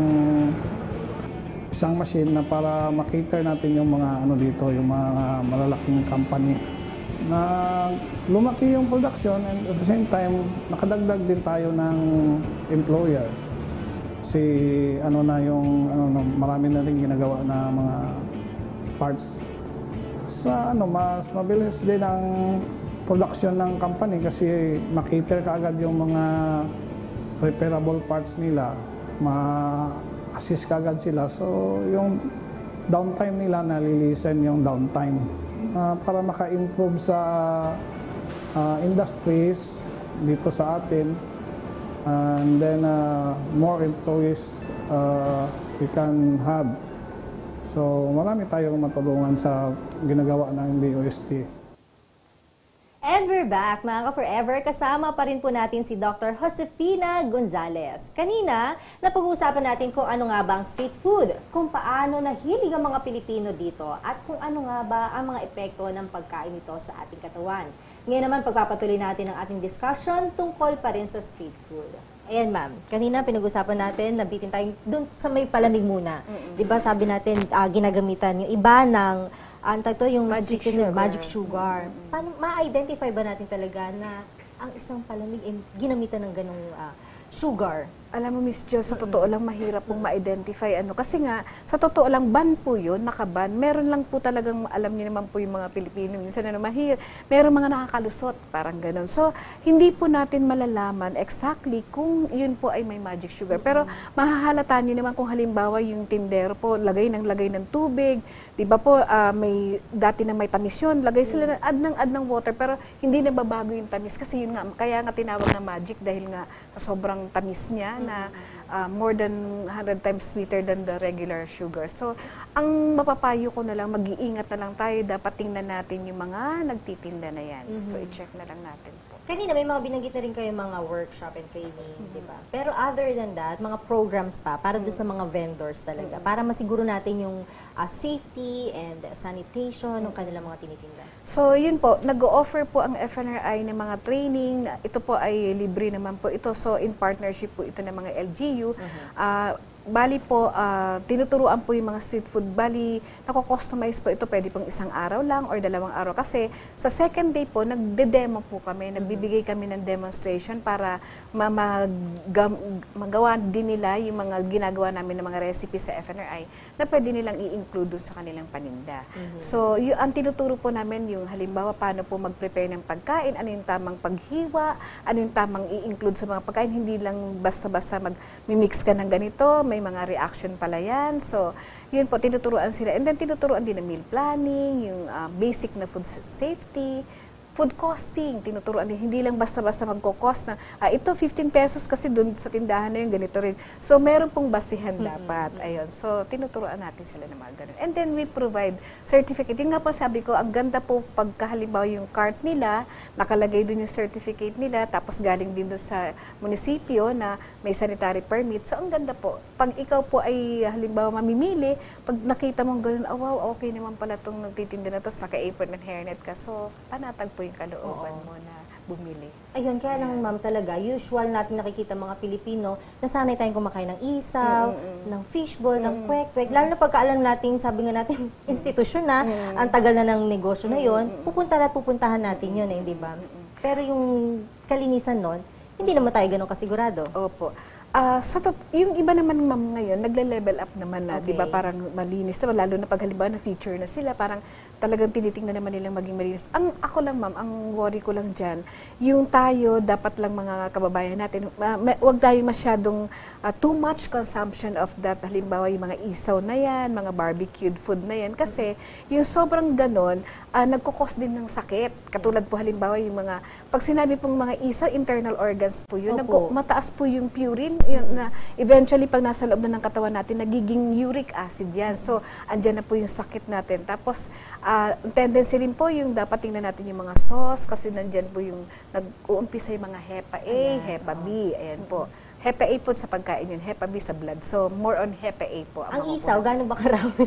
isang machine na para ma-cater natin yung mga dito, yung mga malalaking company. Na lumaki yung production and at the same time nakadagdag din tayo ng employer. Kasi marami na rin ginagawa na mga parts. Sa mas mabilis din ang production ng company kasi ma-cater kaagad yung mga repairable parts nila. Ma-assist kaagad sila. So, yung downtime nila, nalilisen yung downtime. Para maka-improve sa industries dito sa atin. And then, more employees we can have. So, marami tayong matulungan sa ginagawa ng DOST. And we're back, mga ka-forever. Kasama pa rin po natin si Dr. Josefina Gonzalez. Kanina, napag-uusapan natin kung ano nga ba ang street food, kung paano nahilig ang mga Pilipino dito, at kung ano nga ba ang mga epekto ng pagkain nito sa ating katawan. Ngayon naman, pagpapatuloy natin ang ating discussion tungkol pa rin sa street food. Ayan, ma'am. Kanina, pinag-usapan natin, nabitin tayo dun sa may palamig muna. Diba, sabi natin, ginagamitan yung iba ng yung magic sugar. Paano ma-identify ba natin talaga na ang isang palamig ay ginamitan ng ganong sugar? Alam mo, Miss Jo, sa totoo lang mahirap pong ma-identify kasi nga, sa totoo lang, ban po yun, nakaban. Meron lang po talagang, alam niyo naman po yung mga Pilipino, minsan meron mga nakakalusot, parang ganun. So, hindi po natin malalaman exactly kung yun po ay may magic sugar. Pero, mahahalata niyo naman kung halimbawa yung tindero po, lagay ng tubig, di ba po, dati na may tamis yun, lagay sila add ng water, pero hindi na babago yung tamis. Kasi yun nga, kaya nga tinawag na magic dahil nga sa sobrang tamis niya, na more than 100 times sweeter than the regular sugar. So, ang mapapayo ko na lang, mag-iingat na lang tayo, dapat tingnan natin yung mga nagtitinda na yan. So, i-check na lang natin po. Kanina, may mga binanggit na rin kayo mga workshop and training, di ba? Pero other than that, mga programs pa para doon sa mga vendors talaga, para masiguro natin yung safety and sanitation ng kanilang mga tinitinda. So, yun po, nag-o-offer po ang FNRI ng mga training. Ito po ay libre naman po ito. So, in partnership po ito ng mga LGU. Bali po, tinuturuan po yung mga street food. Bali, nako-customize po ito. Pwede pong isang araw lang or 2 araw. Kasi sa second day po, nagde-demo po kami. Nagbibigay kami ng demonstration para magawa din nila yung mga ginagawa namin ng mga recipe sa FNRI na pwede nilang i-include dun sa kanilang paninda. So, ang tinuturo po namin yung halimbawa paano po mag-prepare ng pagkain, ano yung tamang paghiwa, ano yung tamang i-include sa mga pagkain. Hindi lang basta-basta mag-mix ka ng ganito, may mga reaction pala yan. So, yun po, tinuturuan sila. And then, tinuturuan din ng meal planning, yung basic na food safety, food costing, tinuturuan din. Hindi lang basta-basta magko-cost na, ito 15 pesos kasi dun sa tindahan na yung ganito rin. So, meron pong basihan dapat. Ayun. So, tinuturuan natin sila ng mga ganun. And then, we provide certificate. Yung nga po sabi ko, ang ganda po pagkahalimbawa yung cart nila, nakalagay dun yung certificate nila, tapos galing din dun sa munisipyo na may sanitary permit. So, ang ganda po. Pag ikaw po ay halimbawa mamimili, pag nakita mong ganun, wow, okay naman pala itong nagtitinda na, tapos naka-apron and hairnet ka. So, panatag po yung kalooban mo na bumili. Ayun, kaya lang ma'am talaga, usual natin nakikita mga Pilipino, nasanay tayong kumakain ng isaw, ng fishball, ng kwek-kwek. Lalo na pagkaalam natin, sabi nga natin, institusyon na, ang tagal na ng negosyo na yon, pupuntahan natin yun, hindi ba? Pero yung kalinisan nun, hindi naman tayo ganun kasigurado. Opo. Yung iba naman ma'am ngayon, nagle-level up naman na, di ba, parang malinis naman, lalo na pag halimbawa na feature na sila, parang talagang tinitingnan naman nilang maging malinis. Ako lang ma'am, ang worry ko lang dyan, yung tayo, dapat lang mga kababayan natin, wag tayo masyadong too much consumption of that, halimbawa yung mga isaw na yan, mga barbecued food na yan, kasi yung sobrang ganon, nagkukos din ng sakit. Katulad po halimbawa yung mga, pag sinabi pong mga isaw, internal organs po yun, mataas po yung purine, yun, na eventually pag nasa loob na ng katawan natin, nagiging uric acid yan. So, andyan na po yung sakit natin. Tapos, tendency rin po yung dapat tingnan natin yung mga sauce kasi nandyan po yung nag-uumpisa yung mga HEPA A, HEPA B, ayan po. HEPA A po sa pagkain yun, HEPA B sa blood. So, more on HEPA A po. Ang isaw, gano'n ba karami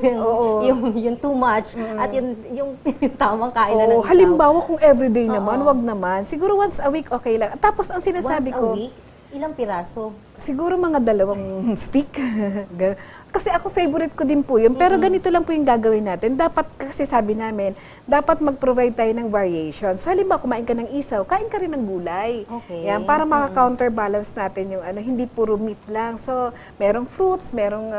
yung too much at yung tamang kain na ng isaw? Halimbawa kung everyday naman, wag naman. Siguro once a week, okay lang. Tapos, ang sinasabi ko... Once a week? Ilang piraso? Siguro mga 2 stick. Kasi ako favorite ko din po yun. Pero ganito lang po yung gagawin natin. Dapat, kasi sabi namin, dapat mag-provide tayo ng variation. So halimbawa, kumain ka ng isaw, kain ka rin ng gulay. Okay. Yan, para maka-counterbalance natin yung hindi puro meat lang. So, merong fruits, merong,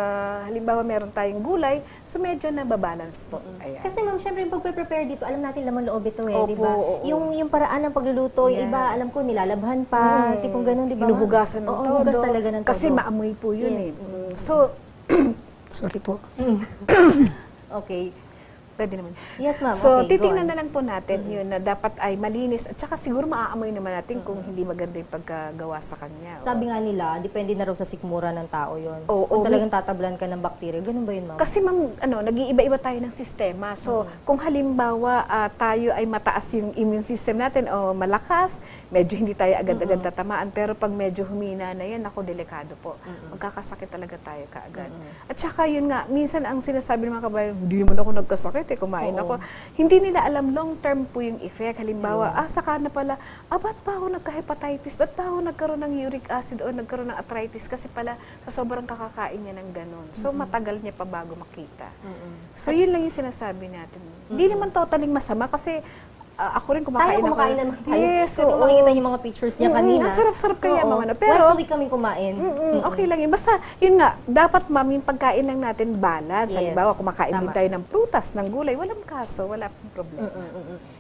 halimbawa, meron tayong gulay. So, medyo nababalance po. Ayan. Kasi ma'am, syempre yung pagpe-prepare dito, alam natin laman loob ito Opo, di ba? oo. Yung paraan ng pagluluto, yung iba, alam ko, nilalabhan pa, tipong ganun, di ba? Hinuhugasan ng todo. Hugas talaga ng todo. Kasi maamoy po yun Yes. So, sorry po. Okay. Pwede naman. Yes, ma'am. So, Okay, go titingnan on. na lang po natin yun na dapat ay malinis. At saka siguro maaamoy naman natin kung hindi maganda yung pagkagawa sa kanya. Sabi nga nila, depende na raw sa sikmura ng tao yun. Oo, Kung talagang tatablan ka ng bakterya, ganun ba yun, ma'am? Kasi ma'am, nag-iiba-iba tayo ng sistema. So, kung halimbawa tayo ay mataas yung immune system natin o malakas, medyo hindi tayo agad-agad tatamaan. Pero pag medyo humina na yan, ako, delikado po. Magkakasakit talaga tayo kaagad. At saka yun nga, minsan ang sinasabi ng mga kabayan, hindi naman ako nagkasakit, kumain ako. Hindi nila alam long-term po yung effect. Halimbawa, saka na pala, ba't pa ako nagka-hepatitis? Ba't pa ako nagkaroon ng uric acid o nagkaroon ng arthritis? Kasi pala, sa sobrang kakakain niya ng ganun. So, matagal niya pa bago makita. So, yun lang yung sinasabi natin. Hindi naman totaling masama kasi ako rin kumakain Tayo kumakain naman tayo. Yes, Kung makikita yung mga pictures niya kanina. Ang sarap-sarap kaya mga Pero, once a week kami kumain. okay lang yun. Basta, yun nga, dapat ma'am, yung pagkain lang natin balance. Yes, Halimbawa, kumakain din tama. tayo ng prutas, ng gulay, walang kaso, wala pong problema.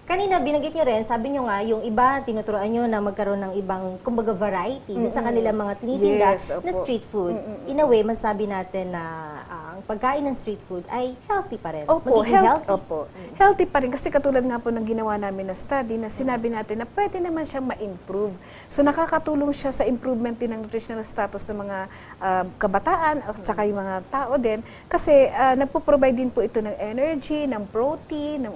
Kanina, binanggit niyo rin, sabi niyo nga, yung iba, tinuturoan niyo na magkaroon ng ibang, kumbaga, variety dun sa kanilang mga tinitinda Yes, opo. na street food. In a way, masabi natin na ang pagkain ng street food ay healthy pa rin. Opo, Magiging healthy. Opo. Healthy pa rin kasi katulad nga po ng ginawa namin na study na sinabi natin na pwede naman siyang ma-improve. So nakakatulong siya sa improvement din ng nutritional status ng mga kabataan at saka yung mga tao din kasi nagpo-provide din po ito ng energy, ng protein, ng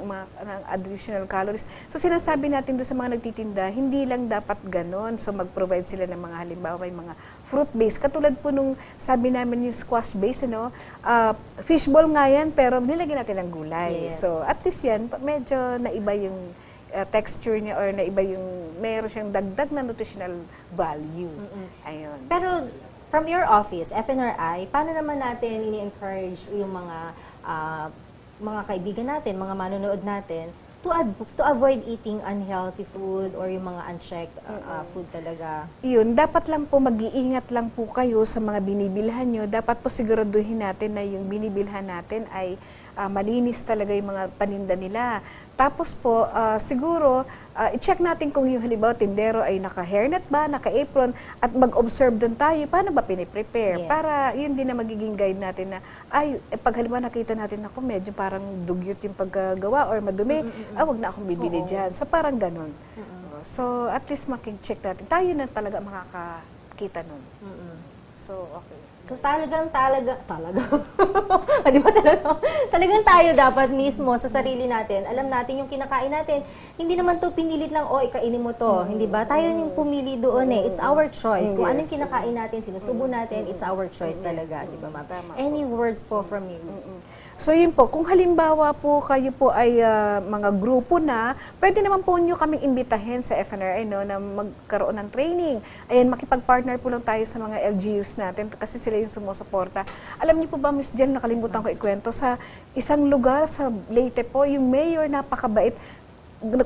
additional calories. So sinasabi natin doon sa mga nagtitinda, hindi lang dapat ganon. So mag-provide sila ng mga halimbawa may mga fruit-based. Katulad po nung sabi namin yung squash-based, fishball nga yan, pero nilagyan natin ng gulay. Yes. So, at least yan, medyo naiba yung texture niya or naiba yung, meron siyang dagdag na nutritional value. Ayun. Pero, from your office, FNRI, paano naman natin ini-encourage yung mga kaibigan natin, mga manonood natin, to avoid eating unhealthy food or yung mga unchecked food talaga? Yun, dapat lang po mag-iingat lang po kayo sa mga binibilhan nyo. Dapat po siguraduhin natin na yung binibilhan natin ay malinis talaga yung mga paninda nila. Tapos po, siguro, i-check natin kung yung halimbawa tindero ay naka-hairnet ba, naka-apron, at mag-observe doon tayo, paano ba piniprepare? Yes. Para yun din na magiging guide natin na, pag halimbawa nakita natin ako, medyo parang dugyot yung paggawa or madumi, wag na akong bibili dyan. So parang ganun. So at least making-check natin. Tayo na talaga makakakita nun. So, okay. So talagang di ba talagang tayo dapat mismo sa sarili natin. Alam natin yung kinakain natin. Hindi naman to pinilit lang, ikainin mo to. Hindi ba? Tayo yung pumili doon It's our choice. Kung ano yung kinakain natin, sinusubo natin, it's our choice talaga. Di ba, ma'am? Any words po from you? So yun po, kung halimbawa po kayo po ay mga grupo na, pwede naman po nyo kaming imbitahin sa FNRI na magkaroon ng training. Ayan, makipag-partner po lang tayo sa mga LGUs natin kasi sila yung sumusuporta. Alam niyo po ba, Miss Jen, nakalimutan ko ikwento, sa isang lugar sa Leyte po, yung mayor napakabait,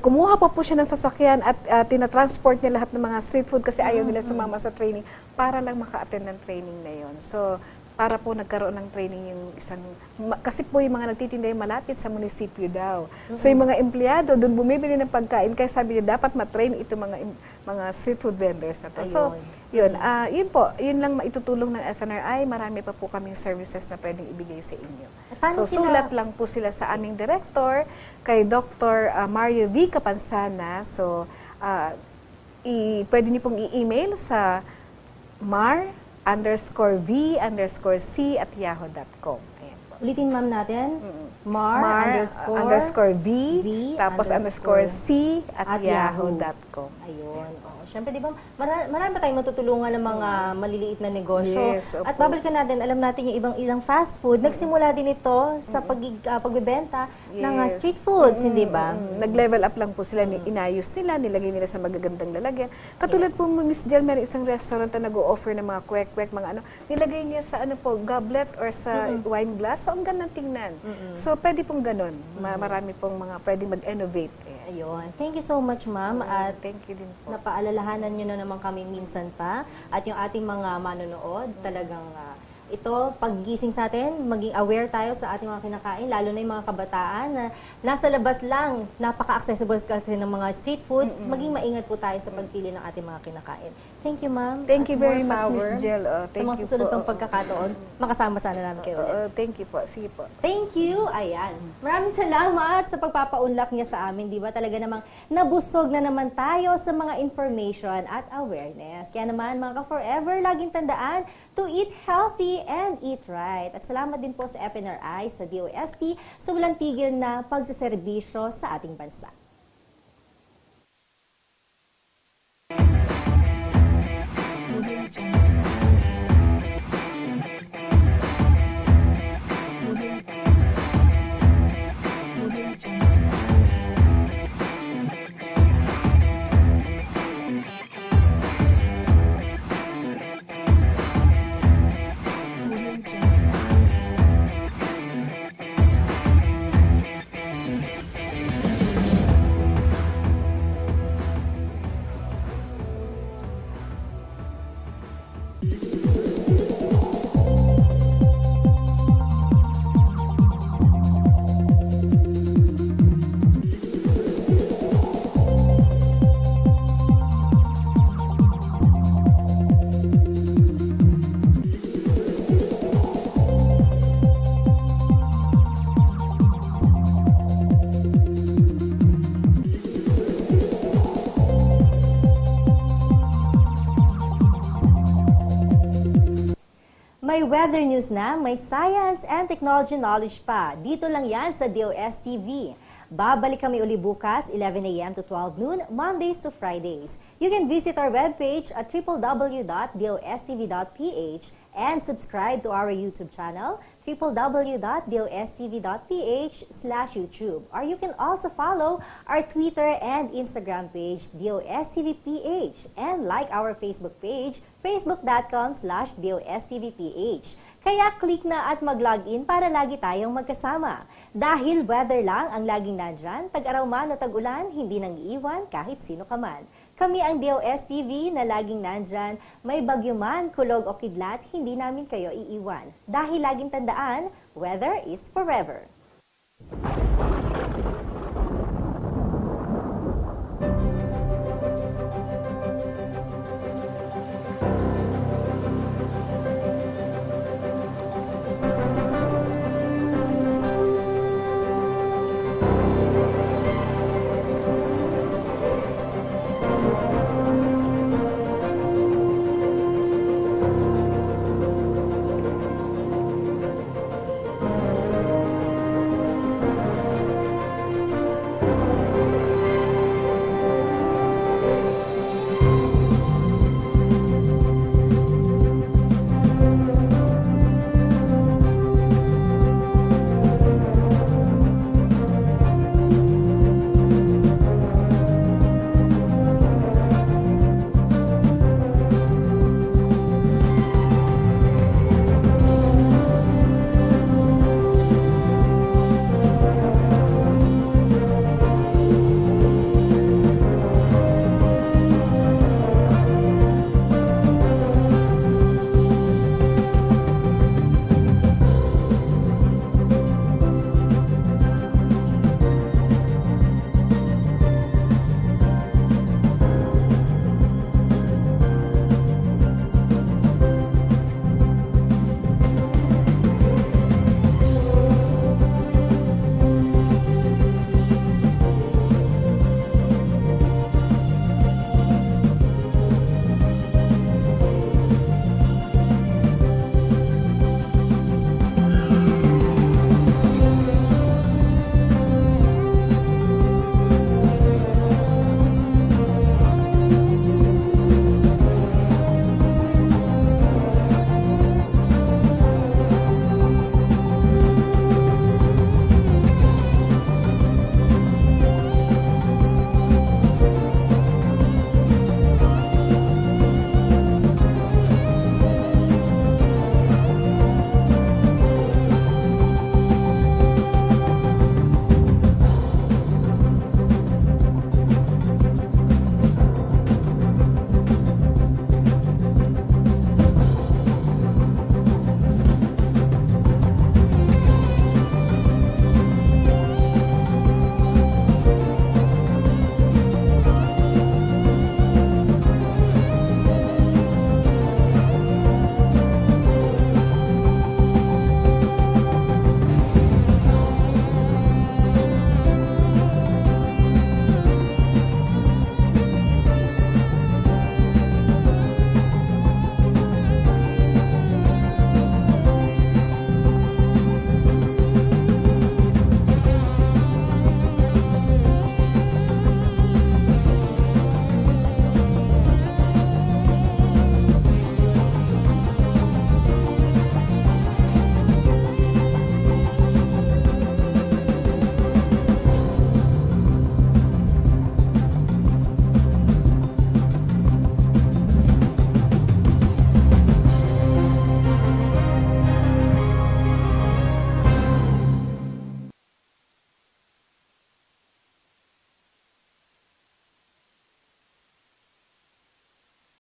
kumuha pa po siya ng sasakyan at tinatransport niya lahat ng mga street food kasi ayaw nila sumama sa training para lang maka-attend ng training na yon. So, para po nagkaroon ng training yung kasi po yung mga nagtitinda yung malapit sa munisipyo daw. So yung mga empleyado doon bumibili ng pagkain kaya sabi niya dapat matrain ito mga street food vendors na to. So yun, yun po, yun lang maitutulong ng FNRI. Marami pa po kaming services na pwedeng ibigay sa inyo. So sulat lang po sila sa aming director, kay Dr. Mario V. Capansana. So pwede niyo pong i-email sa mar_v_c@yahoo.com. Ayan po. Ulitin ma'am natin. mar_v, tapos _c@yahoo.com. Ayun. Siyempre, di ba, marami pa tayong matutulungan ng mga maliliit na negosyo. Yes, opo. At babalikan natin, alam natin yung ilang fast food, nagsimula din ito sa pagbebenta ng street foods, hindi ba? Nag-level up lang po sila, inayos nila, nilagay nila sa magagandang lalagyan. Katulad po, Miss Jel, meron isang restaurant na nag-o-offer ng mga kwek-kwek, mga ano, nilagay niya sa goblet or sa wine glass, so ang gandang tingnan. So, pwede pong ganun. Marami pong mga pwedeng mag-innovate. Ayun. Thank you so much, ma'am. At thank you din po. Napaalalahanan nyo na naman kami minsan pa. At yung ating mga manonood, talagang ito, paggising sa atin, maging aware tayo sa ating mga kinakain, lalo na yung mga kabataan na nasa labas lang, napaka-accessible kasi ng mga street foods, maging maingat po tayo sa pagpili ng ating mga kinakain. Thank you, ma'am. Thank you very More much, power Miss Jel. Sa mga susunod pang pagkakataon, makasama sana namin kayo ulit. Thank you po. Sige po. Thank you. Ayan. Maraming salamat sa pagpapaunlak niya sa amin. Di ba talaga namang nabusog na naman tayo sa mga information at awareness. Kaya naman mga ka-forever, laging tandaan to eat healthy and eat right. At salamat din po sa FNRI, sa DOST, sa walang tigil na pagsaserbisyo sa ating bansa. May weather news na, may science and technology knowledge pa. Dito lang yan sa DOS TV. Babalik kami uli bukas, 11 a.m. to 12 noon, Mondays to Fridays. You can visit our webpage at www.dostv.ph and subscribe to our YouTube channel, www.dostv.ph/YouTube. Or you can also follow our Twitter and Instagram page, DOSTVPH, and like our Facebook page, facebook.com/DOSTVPH. Kaya click na at mag-login para lagi tayong magkasama. Dahil weather lang ang laging nandyan, tag-araw man o tag-ulan, hindi nang iiwan kahit sino ka man. Kami ang DOSTV na laging nandyan, may bagyo man, kulog o kidlat, hindi namin kayo iiwan. Dahil laging tandaan, weather is forever.